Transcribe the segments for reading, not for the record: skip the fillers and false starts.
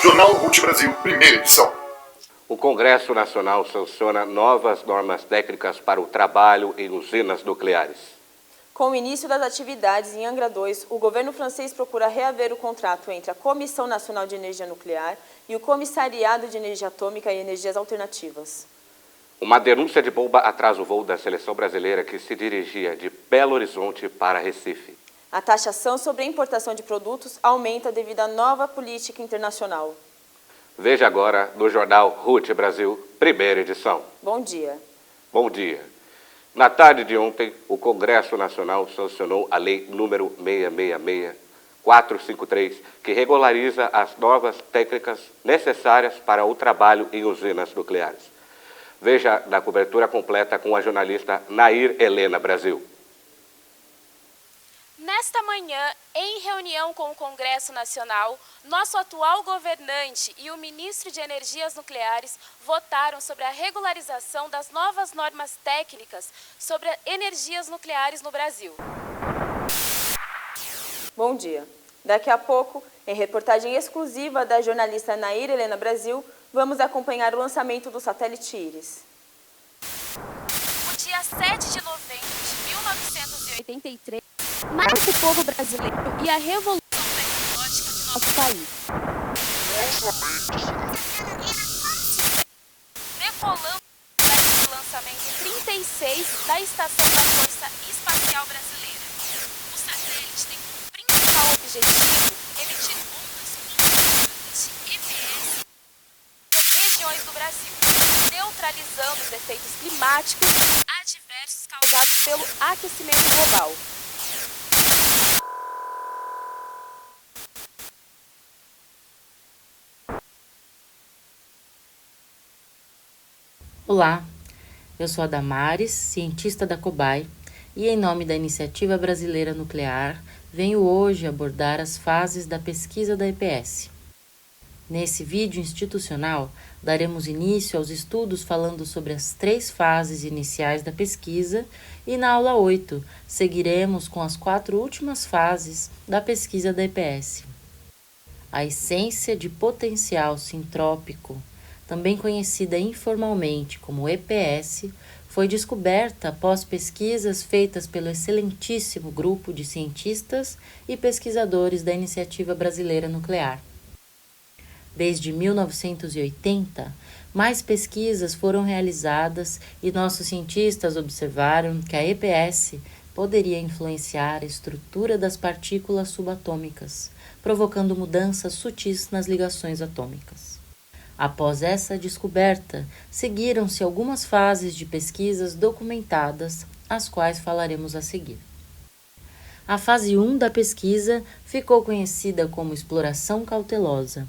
Jornal RUT Brasil, primeira edição. O Congresso Nacional sanciona novas normas técnicas para o trabalho em usinas nucleares. Com o início das atividades em Angra 2, o governo francês procura reaver o contrato entre a Comissão Nacional de Energia Nuclear e o Comissariado de Energia Atômica e Energias Alternativas. Uma denúncia de bomba atrasa o voo da seleção brasileira que se dirigia de Belo Horizonte para Recife. A taxação sobre a importação de produtos aumenta devido à nova política internacional. Veja agora no Jornal RUT Brasil, primeira edição. Bom dia. Bom dia. Na tarde de ontem, o Congresso Nacional sancionou a Lei número 666-453, que regulariza as novas técnicas necessárias para o trabalho em usinas nucleares. Veja na cobertura completa com a jornalista Nair Helena Brasil. Nesta manhã, em reunião com o Congresso Nacional, nosso atual governante e o ministro de Energias Nucleares votaram sobre a regularização das novas normas técnicas sobre energias nucleares no Brasil. Bom dia. Daqui a pouco, em reportagem exclusiva da jornalista Nair Helena Brasil, vamos acompanhar o lançamento do satélite Íris. No dia 7 de novembro de 1983, nasce o povo brasileiro e a revolução tecnológica de nosso país. Decolamos o lançamento 36 da Estação da Força Espacial Brasileira. O satélite tem como principal objetivo emitir ondas ultrassônicas de EPS nas regiões do Brasil, neutralizando os efeitos climáticos adversos causados pelo aquecimento global. Olá, eu sou a Damares, cientista da COBAI, e em nome da Iniciativa Brasileira Nuclear, venho hoje abordar as fases da pesquisa da EPS. Nesse vídeo institucional, daremos início aos estudos falando sobre as 3 fases iniciais da pesquisa e na aula 8 seguiremos com as 4 últimas fases da pesquisa da EPS. A essência de potencial sintrópico, também conhecida informalmente como EPS, foi descoberta após pesquisas feitas pelo excelentíssimo grupo de cientistas e pesquisadores da Iniciativa Brasileira Nuclear. Desde 1980, mais pesquisas foram realizadas e nossos cientistas observaram que a EPS poderia influenciar a estrutura das partículas subatômicas, provocando mudanças sutis nas ligações atômicas. Após essa descoberta, seguiram-se algumas fases de pesquisas documentadas, as quais falaremos a seguir. A fase 1 da pesquisa ficou conhecida como exploração cautelosa.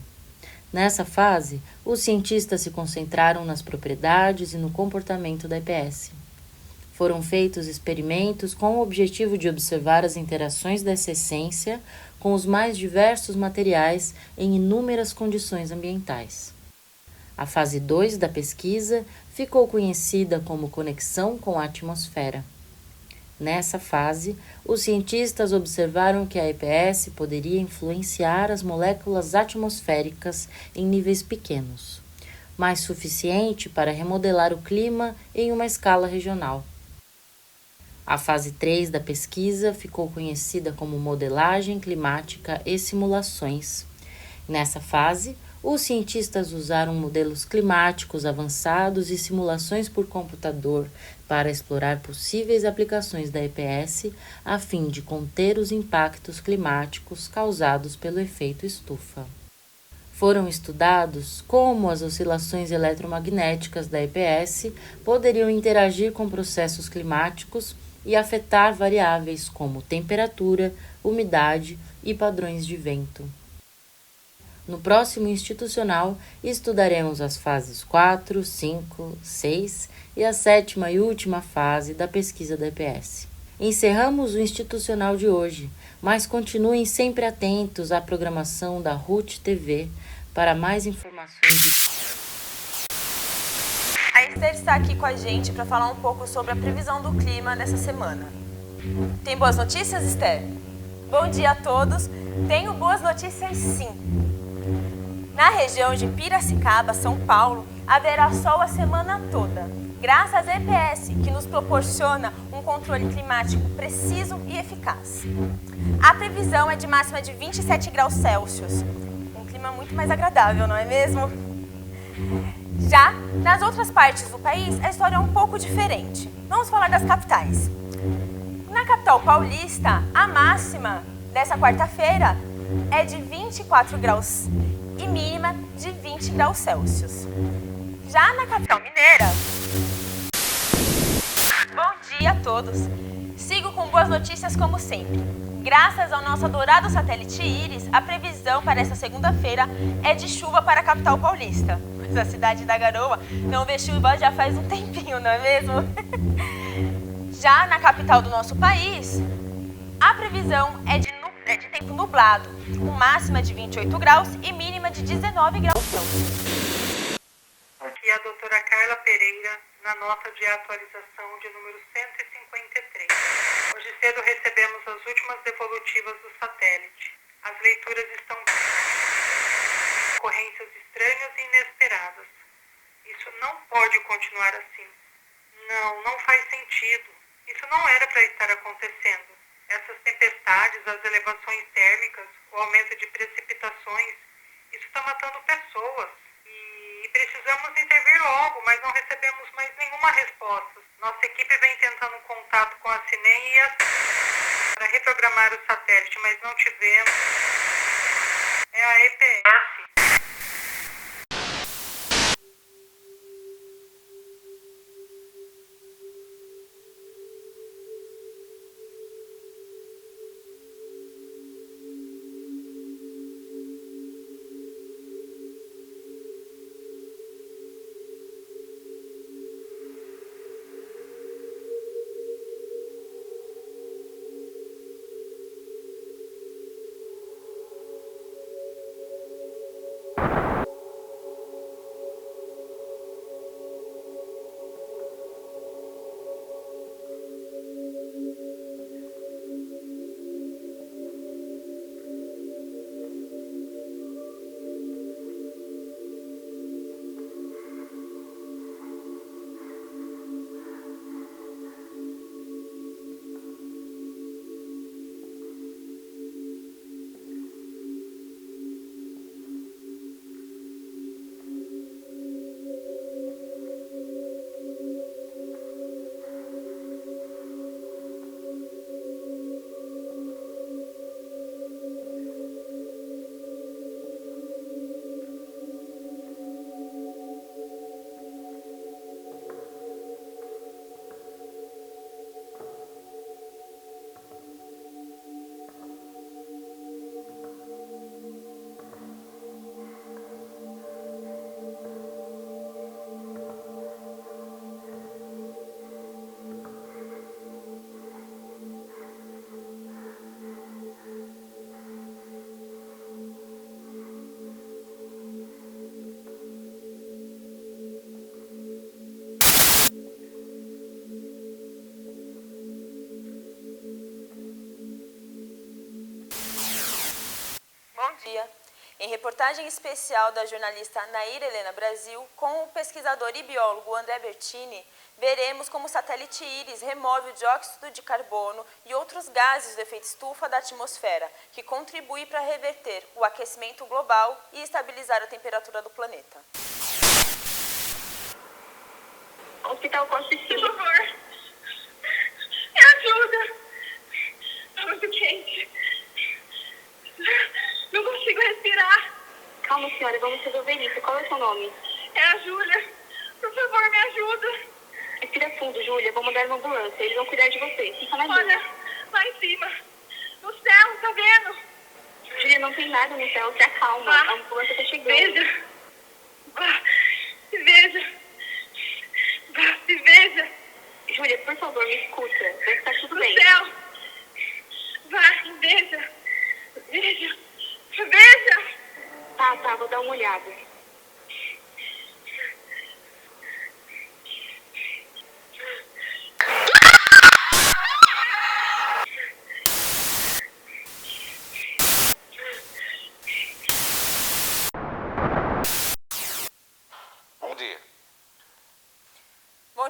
Nessa fase, os cientistas se concentraram nas propriedades e no comportamento da EPS. Foram feitos experimentos com o objetivo de observar as interações dessa essência com os mais diversos materiais em inúmeras condições ambientais. A fase 2 da pesquisa ficou conhecida como conexão com a atmosfera. Nessa fase, os cientistas observaram que a EPS poderia influenciar as moléculas atmosféricas em níveis pequenos, mas suficiente para remodelar o clima em uma escala regional. A fase 3 da pesquisa ficou conhecida como modelagem climática e simulações. Nessa fase, os cientistas usaram modelos climáticos avançados e simulações por computador para explorar possíveis aplicações da EPS a fim de conter os impactos climáticos causados pelo efeito estufa. Foram estudados como as oscilações eletromagnéticas da EPS poderiam interagir com processos climáticos e afetar variáveis como temperatura, umidade e padrões de vento. No próximo institucional, estudaremos as fases 4, 5, 6 e a 7ª e última fase da pesquisa da EPS. Encerramos o institucional de hoje, mas continuem sempre atentos à programação da RUT TV para mais informações. A Esther está aqui com a gente para falar um pouco sobre a previsão do clima nessa semana. Tem boas notícias, Esther? Bom dia a todos. Tenho boas notícias, sim. Na região de Piracicaba, São Paulo, haverá sol a semana toda, graças à EPS, que nos proporciona um controle climático preciso e eficaz. A previsão é de máxima de 27 graus Celsius. Um clima muito mais agradável, não é mesmo? Já nas outras partes do país, a história é um pouco diferente. Vamos falar das capitais. Na capital paulista, a máxima dessa quarta-feira é de 24 graus e mínima de 20 graus Celsius. Já na capital mineira... Bom dia a todos! Sigo com boas notícias como sempre. Graças ao nosso adorado satélite Íris, a previsão para essa segunda-feira é de chuva para a capital paulista. Mas a cidade da Garoa não vê chuva já faz um tempinho, não é mesmo? Já na capital do nosso país, a previsão é de tempo nublado, com máxima de 28 graus e mínima de 19 graus Celsius. Aqui é a doutora Carla Pereira, na nota de atualização de número 153. Hoje cedo recebemos as últimas devolutivas do satélite. As leituras estão ocorrências estranhas e inesperadas. Isso não pode continuar assim. Não faz sentido. Isso não era para estar acontecendo. Essas tempestades, as elevações térmicas, o aumento de precipitações, isso está matando pessoas. E precisamos intervir logo, mas não recebemos mais nenhuma resposta. Nossa equipe vem tentando contato com a Cinem e para reprogramar o satélite, mas não tivemos. É a EPS. Dia, em reportagem especial da jornalista Nair Helena Brasil, com o pesquisador e biólogo André Bertini, veremos como o satélite Íris remove o dióxido de carbono e outros gases do efeito estufa da atmosfera, que contribui para reverter o aquecimento global e estabilizar a temperatura do planeta. Hospital Costa e Por Silva. favor, me ajuda. Tá muito quente. Não consigo respirar. Calma, senhora, vamos resolver isso. Qual é o seu nome? É a Júlia. Por favor, me ajuda. Respira fundo, Júlia. Vou mandar uma ambulância. Eles vão cuidar de você. Fica na Olha, linha. lá em cima. No céu, tá vendo? Júlia, não tem nada no céu. Se acalma. Ah, A ambulância tá chegando. Veja. Se veja. Se veja. Júlia, por favor, me escuta. Vai ficar tudo No bem. céu. Veja. Veja. Veja. Tá, vou dar uma olhada.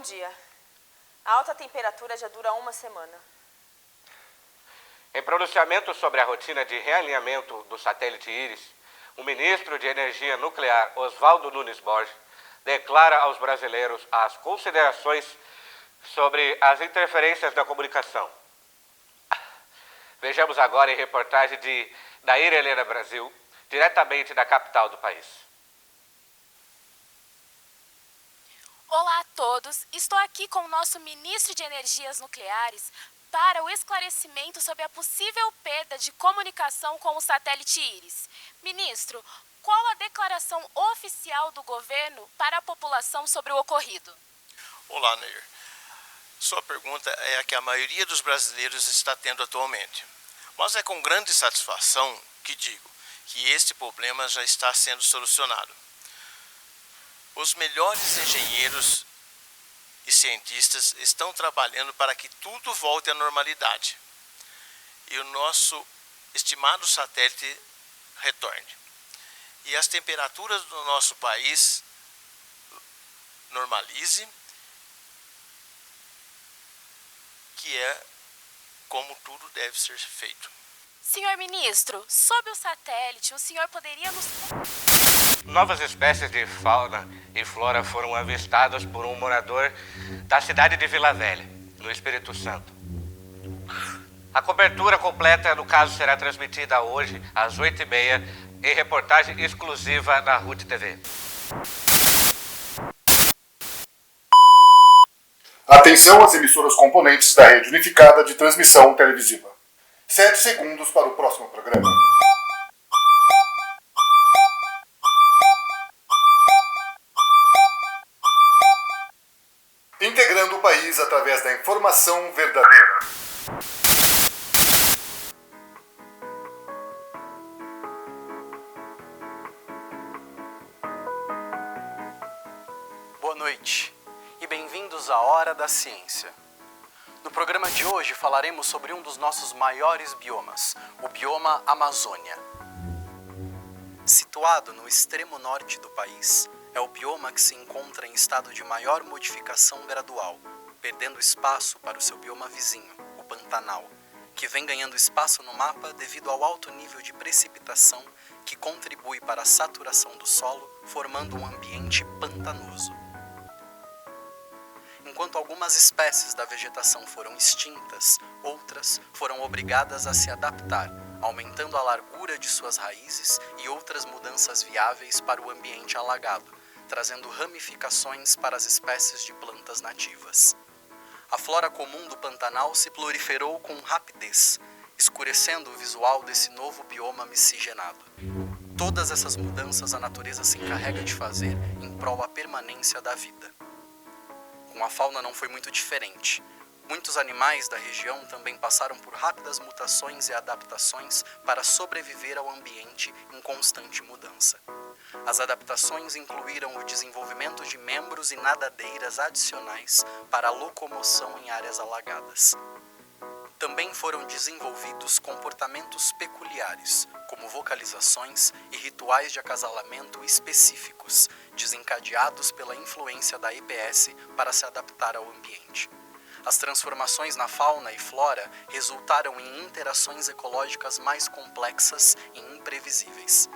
dia. A alta temperatura já dura uma semana. Em pronunciamento sobre a rotina de realinhamento do satélite Íris, o ministro de Energia Nuclear, Oswaldo Nunes Borges, declara aos brasileiros as considerações sobre as interferências da comunicação. Vejamos agora em reportagem de Nair Helena Brasil, diretamente da capital do país. Olá a todos, estou aqui com o nosso ministro de Energias Nucleares para o esclarecimento sobre a possível perda de comunicação com o satélite Íris. Ministro, qual a declaração oficial do governo para a população sobre o ocorrido? Olá, Nair. Sua pergunta é a que a maioria dos brasileiros está tendo atualmente. Mas é com grande satisfação que digo que este problema já está sendo solucionado. Os melhores engenheiros e cientistas estão trabalhando para que tudo volte à normalidade e o nosso estimado satélite retorne. E as temperaturas do nosso país normalize, que é como tudo deve ser feito. Senhor ministro, sob o satélite, o senhor poderia nos... Novas espécies de fauna e flora foram avistadas por um morador da cidade de Vila Velha, no Espírito Santo. A cobertura completa do caso será transmitida hoje, às 8h30, em reportagem exclusiva na RUT TV. Atenção às emissoras componentes da rede unificada de transmissão televisiva. 7 segundos para o próximo programa. Integrando o país através da informação verdadeira. Boa noite e bem-vindos à Hora da Ciência. No programa de hoje falaremos sobre um dos nossos maiores biomas, o bioma Amazônia. Situado no extremo norte do país, é o bioma que se encontra em estado de maior modificação gradual, perdendo espaço para o seu bioma vizinho, o Pantanal, que vem ganhando espaço no mapa devido ao alto nível de precipitação que contribui para a saturação do solo, formando um ambiente pantanoso. Enquanto algumas espécies da vegetação foram extintas, outras foram obrigadas a se adaptar, aumentando a largura de suas raízes e outras mudanças viáveis para o ambiente alagado, trazendo ramificações para as espécies de plantas nativas. A flora comum do Pantanal se proliferou com rapidez, escurecendo o visual desse novo bioma miscigenado. Todas essas mudanças a natureza se encarrega de fazer em prol da permanência da vida. Com a fauna não foi muito diferente. Muitos animais da região também passaram por rápidas mutações e adaptações para sobreviver ao ambiente em constante mudança. As adaptações incluíram o desenvolvimento de membros e nadadeiras adicionais para a locomoção em áreas alagadas. Também foram desenvolvidos comportamentos peculiares, como vocalizações e rituais de acasalamento específicos, desencadeados pela influência da EPS para se adaptar ao ambiente. As transformações na fauna e flora resultaram em interações ecológicas mais complexas e imprevisíveis.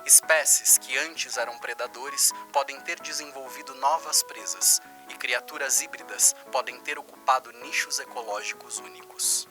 Espécies que antes eram predadores podem ter desenvolvido novas presas, e criaturas híbridas podem ter ocupado nichos ecológicos únicos.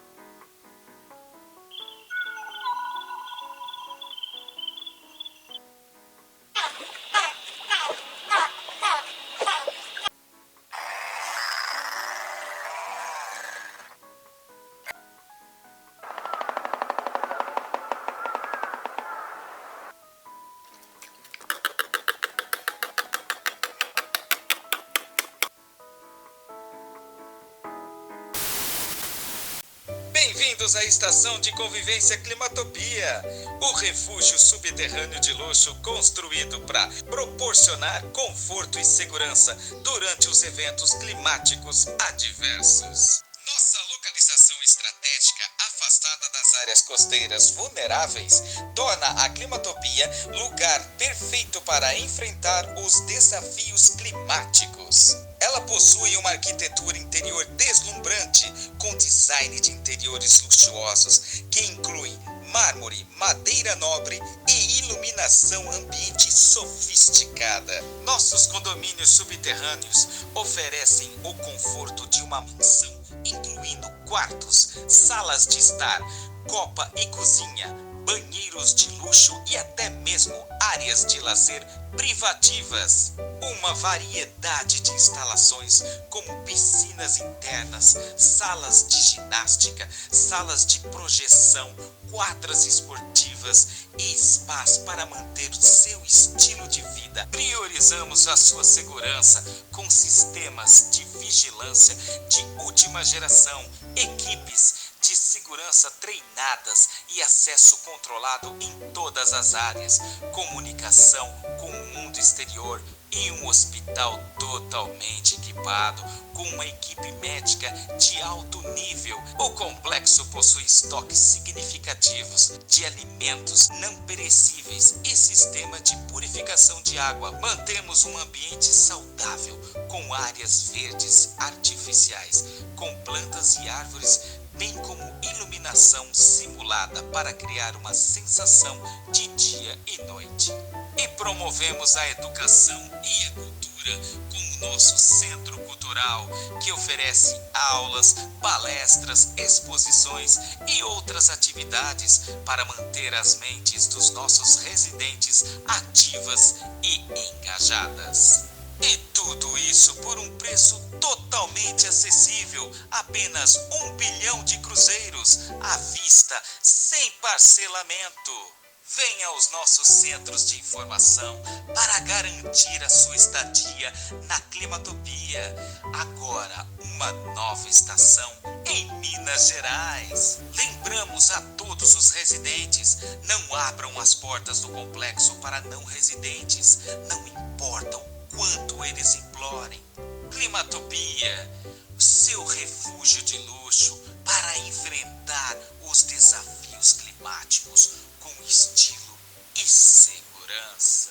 Bem-vindos à estação de convivência Climatopia, o refúgio subterrâneo de luxo construído para proporcionar conforto e segurança durante os eventos climáticos adversos. Nossa localização estratégica afastada das áreas costeiras vulneráveis, torna a Climatopia lugar perfeito para enfrentar os desafios climáticos. Ela possui uma arquitetura interior deslumbrante, com design de interiores luxuosos, que inclui mármore, madeira nobre e iluminação ambiente sofisticada. Nossos condomínios subterrâneos oferecem o conforto de uma mansão, incluindo quartos, salas de estar, copa e cozinha, banheiros de luxo e até mesmo áreas de lazer privativas. Uma variedade de instalações como piscinas internas, salas de ginástica, salas de projeção, quadras esportivas e spas para manter o seu estilo de vida. Priorizamos a sua segurança com sistemas de vigilância de última geração, equipes de segurança treinadas e acesso controlado em todas as áreas, comunicação com o mundo exterior e um hospital totalmente equipado com uma equipe médica de alto nível. O complexo possui estoques significativos de alimentos não perecíveis e sistema de purificação de água. Mantemos um ambiente saudável com áreas verdes artificiais, com plantas e árvores, bem como iluminação simulada para criar uma sensação de dia e noite. E promovemos a educação e a cultura com o nosso Centro Cultural, que oferece aulas, palestras, exposições e outras atividades para manter as mentes dos nossos residentes ativas e engajadas. E tudo isso por um preço totalmente acessível, apenas 1 bilhão de cruzeiros, à vista, sem parcelamento. Venha aos nossos centros de informação para garantir a sua estadia na Climatopia. Agora, uma nova estação em Minas Gerais. Lembramos a todos os residentes, não abram as portas do complexo para não residentes, não importa o quanto eles implorem. Climatopia, seu refúgio de luxo para enfrentar os desafios climáticos com estilo e segurança.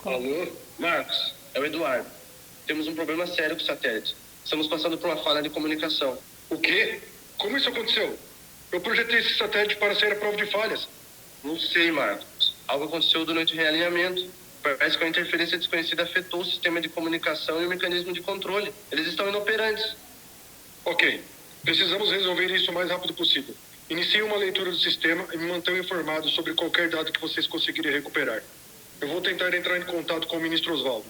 Alô, Marcos, é o Eduardo. Temos um problema sério com o satélite. Estamos passando por uma falha de comunicação. O quê? Como isso aconteceu? Eu projetei esse satélite para ser a prova de falhas. Não sei, Marcos. Algo aconteceu durante o realinhamento. Parece que uma interferência desconhecida afetou o sistema de comunicação e o mecanismo de controle. Eles estão inoperantes. Ok. Precisamos resolver isso o mais rápido possível. Inicie uma leitura do sistema e me mantenha informado sobre qualquer dado que vocês conseguirem recuperar. Eu vou tentar entrar em contato com o ministro Oswaldo.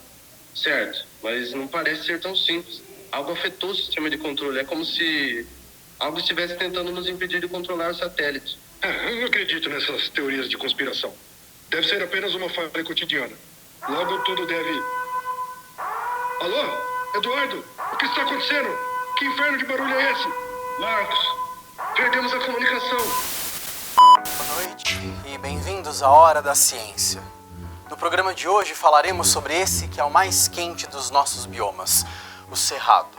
Certo, mas não parece ser tão simples. Algo afetou o sistema de controle. É como se algo estivesse tentando nos impedir de controlar o satélite. Eu não acredito nessas teorias de conspiração. Deve ser apenas uma falha cotidiana. Logo tudo deve... Alô? Eduardo? O que está acontecendo? Que inferno de barulho é esse? Marcos, perdemos a comunicação. Boa noite e bem-vindos à Hora da Ciência. No programa de hoje falaremos sobre esse que é o mais quente dos nossos biomas, o Cerrado.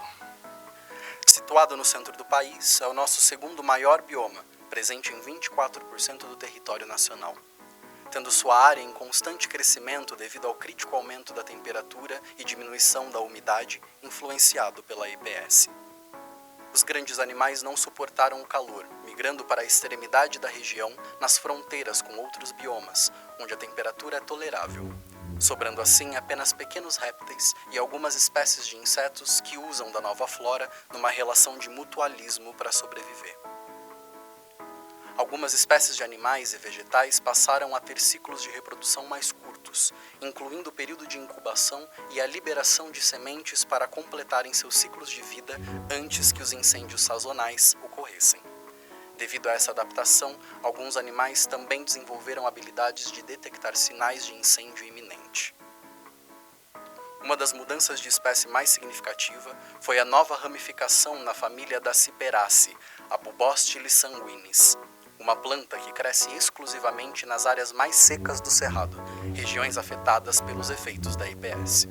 Situado no centro do país, é o nosso segundo maior bioma, presente em 24% do território nacional, tendo sua área em constante crescimento devido ao crítico aumento da temperatura e diminuição da umidade influenciado pela EPS. Os grandes animais não suportaram o calor, migrando para a extremidade da região nas fronteiras com outros biomas, onde a temperatura é tolerável, sobrando assim apenas pequenos répteis e algumas espécies de insetos que usam da nova flora numa relação de mutualismo para sobreviver. Algumas espécies de animais e vegetais passaram a ter ciclos de reprodução mais curtos, incluindo o período de incubação e a liberação de sementes para completarem seus ciclos de vida antes que os incêndios sazonais ocorressem. Devido a essa adaptação, alguns animais também desenvolveram habilidades de detectar sinais de incêndio iminente. Uma das mudanças de espécie mais significativa foi a nova ramificação na família das Ciperaceae, a Bubostile sanguinis, uma planta que cresce exclusivamente nas áreas mais secas do Cerrado, regiões afetadas pelos efeitos da EPS.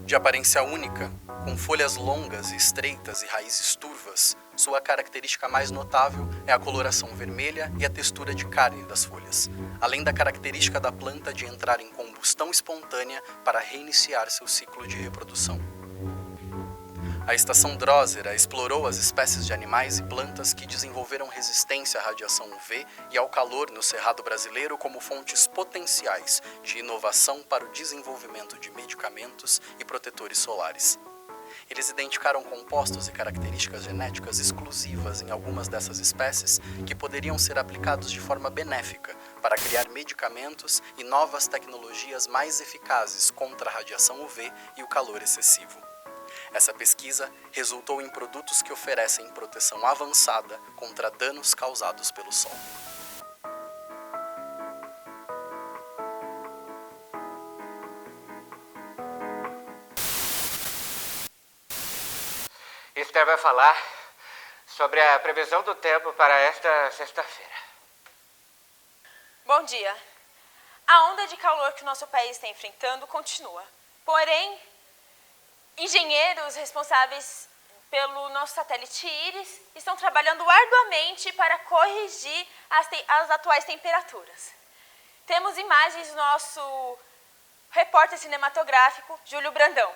De aparência única, com folhas longas e estreitas e raízes turvas, Sua característica mais notável é a coloração vermelha e a textura de carne das folhas, além da característica da planta de entrar em combustão espontânea para reiniciar seu ciclo de reprodução. A estação Drósera explorou as espécies de animais e plantas que desenvolveram resistência à radiação UV e ao calor no Cerrado brasileiro como fontes potenciais de inovação para o desenvolvimento de medicamentos e protetores solares. Eles identificaram compostos e características genéticas exclusivas em algumas dessas espécies que poderiam ser aplicados de forma benéfica para criar medicamentos e novas tecnologias mais eficazes contra a radiação UV e o calor excessivo. Essa pesquisa resultou em produtos que oferecem proteção avançada contra danos causados pelo sol. Esther vai falar sobre a previsão do tempo para esta sexta-feira. Bom dia. A onda de calor que o nosso país está enfrentando continua. Porém, engenheiros responsáveis pelo nosso satélite Íris estão trabalhando arduamente para corrigir as atuais temperaturas. Temos imagens do nosso repórter cinematográfico, Júlio Brandão.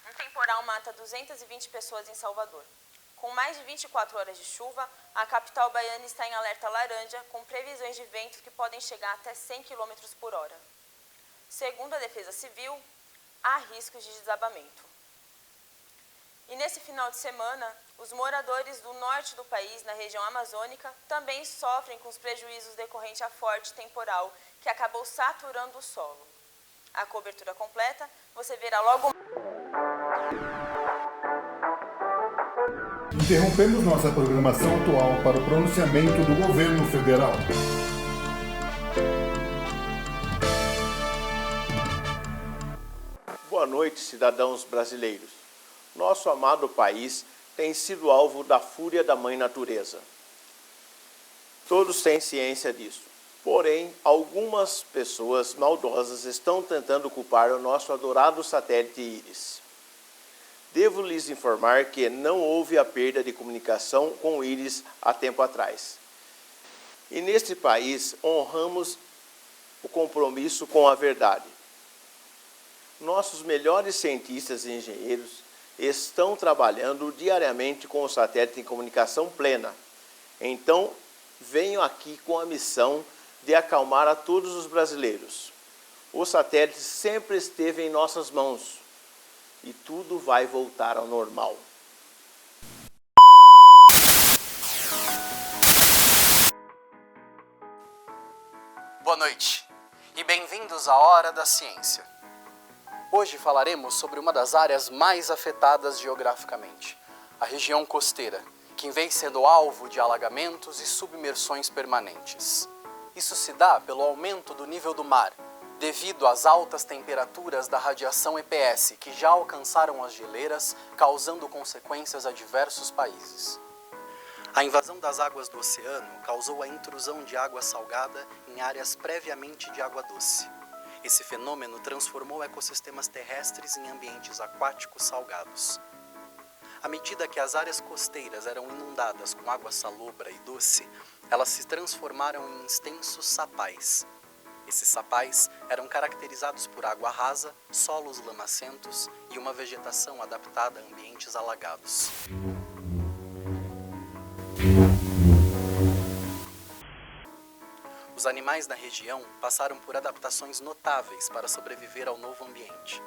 Um temporal mata 220 pessoas em Salvador. Com mais de 24 horas de chuva, a capital baiana está em alerta laranja, com previsões de ventos que podem chegar até 100 km por hora. Segundo a Defesa Civil, há riscos de desabamento. E nesse final de semana, os moradores do norte do país, na região amazônica, também sofrem com os prejuízos decorrentes a forte temporal que acabou saturando o solo. A cobertura completa você verá logo. Interrompemos nossa programação atual para o pronunciamento do governo federal. Boa noite, cidadãos brasileiros. Nosso amado país tem sido alvo da fúria da mãe natureza. Todos têm ciência disso. Porém, algumas pessoas maldosas estão tentando culpar o nosso adorado satélite Íris. Devo lhes informar que não houve a perda de comunicação com o Íris há tempo atrás. E neste país honramos o compromisso com a verdade. Nossos melhores cientistas e engenheiros estão trabalhando diariamente com o satélite em comunicação plena. Então, venho aqui com a missão de acalmar a todos os brasileiros. O satélite sempre esteve em nossas mãos. E tudo vai voltar ao normal. Boa noite e bem-vindos à Hora da Ciência. Hoje falaremos sobre uma das áreas mais afetadas geograficamente, a região costeira, que vem sendo alvo de alagamentos e submersões permanentes. Isso se dá pelo aumento do nível do mar, devido às altas temperaturas da radiação EPS, que já alcançaram as geleiras, causando consequências a diversos países. A invasão das águas do oceano causou a intrusão de água salgada em áreas previamente de água doce. Esse fenômeno transformou ecossistemas terrestres em ambientes aquáticos salgados. À medida que as áreas costeiras eram inundadas com água salobra e doce, elas se transformaram em extensos sapais. Esses sapais eram caracterizados por água rasa, solos lamacentos e uma vegetação adaptada a ambientes alagados. Os animais da região passaram por adaptações notáveis para sobreviver ao novo ambiente.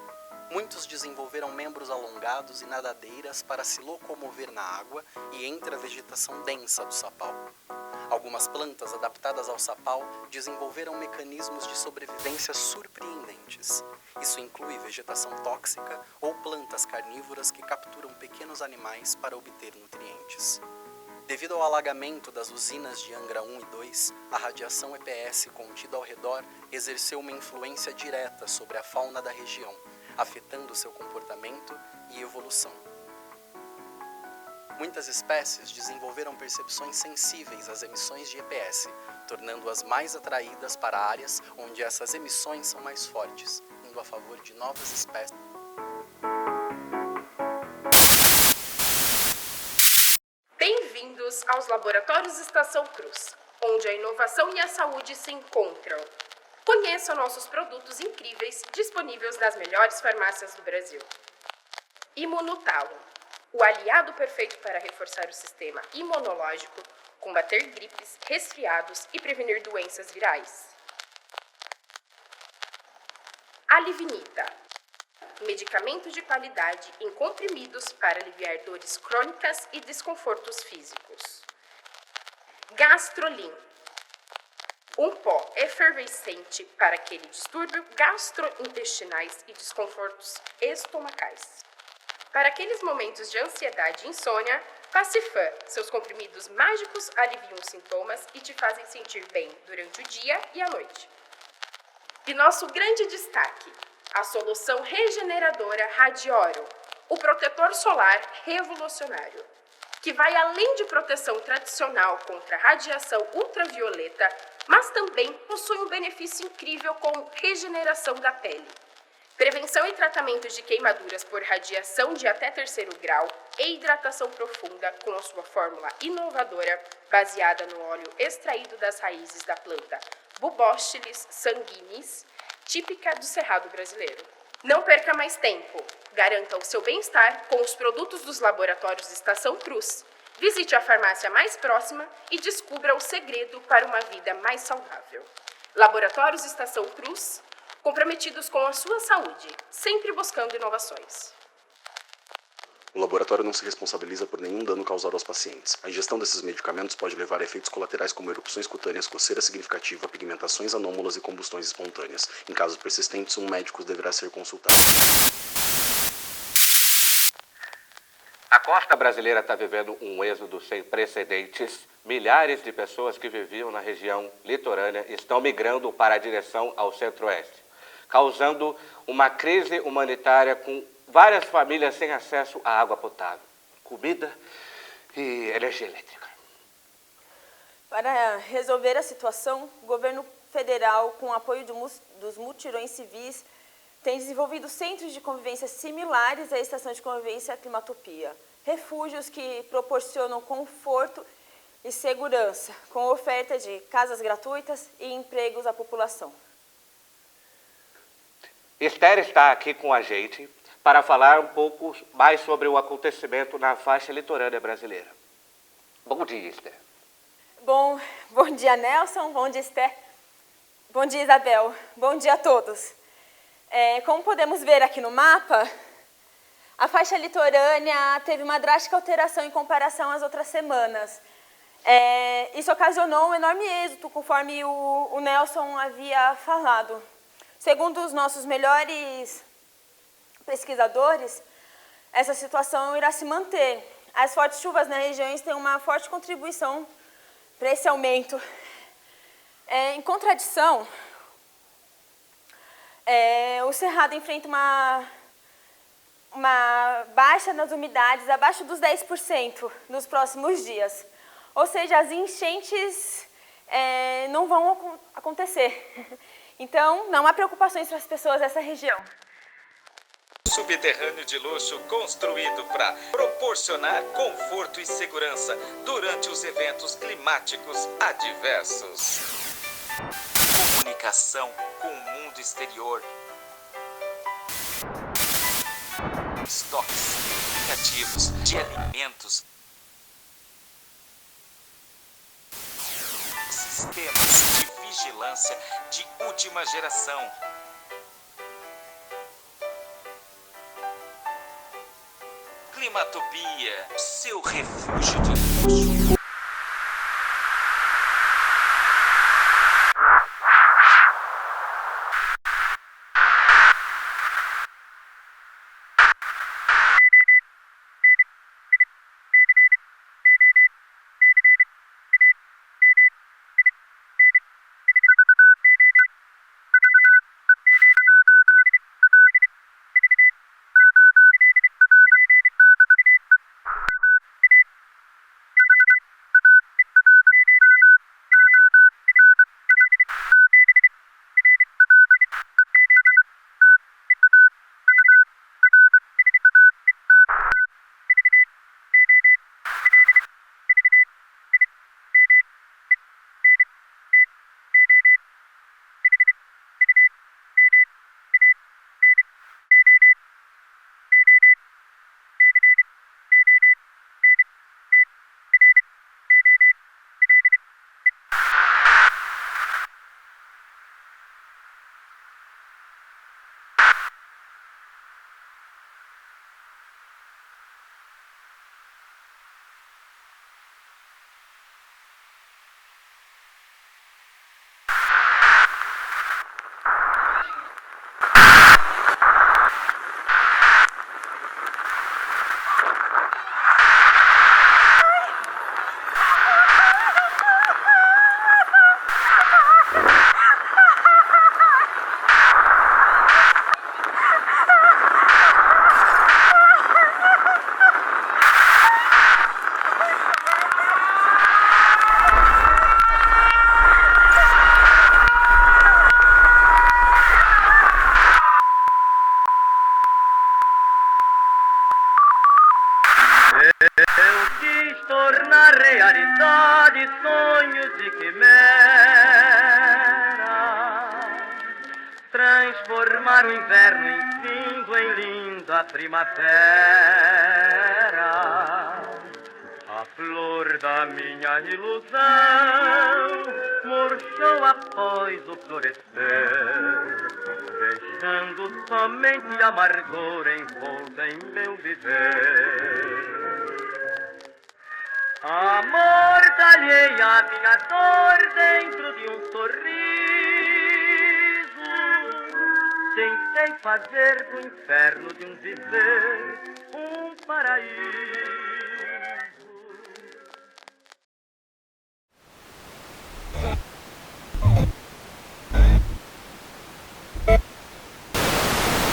Muitos desenvolveram membros alongados e nadadeiras para se locomover na água e entre a vegetação densa do sapau. Algumas plantas adaptadas ao sapau desenvolveram mecanismos de sobrevivência surpreendentes. Isso inclui vegetação tóxica ou plantas carnívoras que capturam pequenos animais para obter nutrientes. Devido ao alagamento das usinas de Angra 1 e 2, a radiação EPS contida ao redor exerceu uma influência direta sobre a fauna da região, afetando seu comportamento e evolução. Muitas espécies desenvolveram percepções sensíveis às emissões de EPS, tornando-as mais atraídas para áreas onde essas emissões são mais fortes, agindo a favor de novas espécies. Bem-vindos aos Laboratórios Estação Cruz, onde a inovação e a saúde se encontram. Conheça nossos produtos incríveis disponíveis nas melhores farmácias do Brasil. Imunotalo, o aliado perfeito para reforçar o sistema imunológico, combater gripes, resfriados e prevenir doenças virais. Alivinita, medicamento de qualidade em comprimidos para aliviar dores crônicas e desconfortos físicos. Gastrolin, um pó efervescente para aquele distúrbio gastrointestinais e desconfortos estomacais. Para aqueles momentos de ansiedade e insônia, Pacifam, seus comprimidos mágicos aliviam os sintomas e te fazem sentir bem durante o dia e a noite. E nosso grande destaque, a solução regeneradora Radioro, o protetor solar revolucionário, que vai além de proteção tradicional contra a radiação ultravioleta, mas também possui um benefício incrível com regeneração da pele. Prevenção e tratamento de queimaduras por radiação de até 3º grau e hidratação profunda com a sua fórmula inovadora baseada no óleo extraído das raízes da planta Bubóstilis sanguinis, típica do Cerrado brasileiro. Não perca mais tempo. Garanta o seu bem-estar com os produtos dos laboratórios Estação Cruz. Visite a farmácia mais próxima e descubra o segredo para uma vida mais saudável. Laboratórios Estação Cruz, comprometidos com a sua saúde, sempre buscando inovações. O laboratório não se responsabiliza por nenhum dano causado aos pacientes. A ingestão desses medicamentos pode levar a efeitos colaterais como erupções cutâneas, coceira significativa, pigmentações anômalas e combustões espontâneas. Em casos persistentes, um médico deverá ser consultado. A costa brasileira está vivendo um êxodo sem precedentes. Milhares de pessoas que viviam na região litorânea estão migrando para a direção ao centro-oeste, causando uma crise humanitária com várias famílias sem acesso à água potável, comida e energia elétrica. Para resolver a situação, o governo federal, com o apoio dos mutirões civis, tem desenvolvido centros de convivência similares à Estação de Convivência Climatopia. Refúgios que proporcionam conforto e segurança, com oferta de casas gratuitas e empregos à população. Esther está aqui com a gente para falar um pouco mais sobre o acontecimento na faixa litorânea brasileira. Bom dia, Esther. Bom dia, Nelson. Bom dia, Esther. Bom dia, Isabel. Bom dia a todos. Como podemos ver aqui no mapa, a faixa litorânea teve uma drástica alteração em comparação às outras semanas. Isso ocasionou um enorme êxito, conforme o Nelson havia falado. Segundo os nossos melhores pesquisadores, essa situação irá se manter. As fortes chuvas nas regiões têm uma forte contribuição para esse aumento. Em contradição, o Cerrado enfrenta uma baixa nas umidades, abaixo dos 10% nos próximos dias. Ou seja, as enchentes não vão acontecer. Então, não há preocupações para as pessoas dessa região. Subterrâneo de luxo construído para proporcionar conforto e segurança durante os eventos climáticos adversos. Comunicação com o mundo exterior. Estoques significativos de alimentos. Sistemas de vigilância de última geração. Climatopia, seu refúgio de luxo. transformar o inverno em findo em linda primavera. A flor da minha ilusão murchou após o florescer, deixando somente amargor envolta em meu viver. Amortalhei a minha dor dentro de um sorriso, tentei fazer do inferno de um viver um paraíso.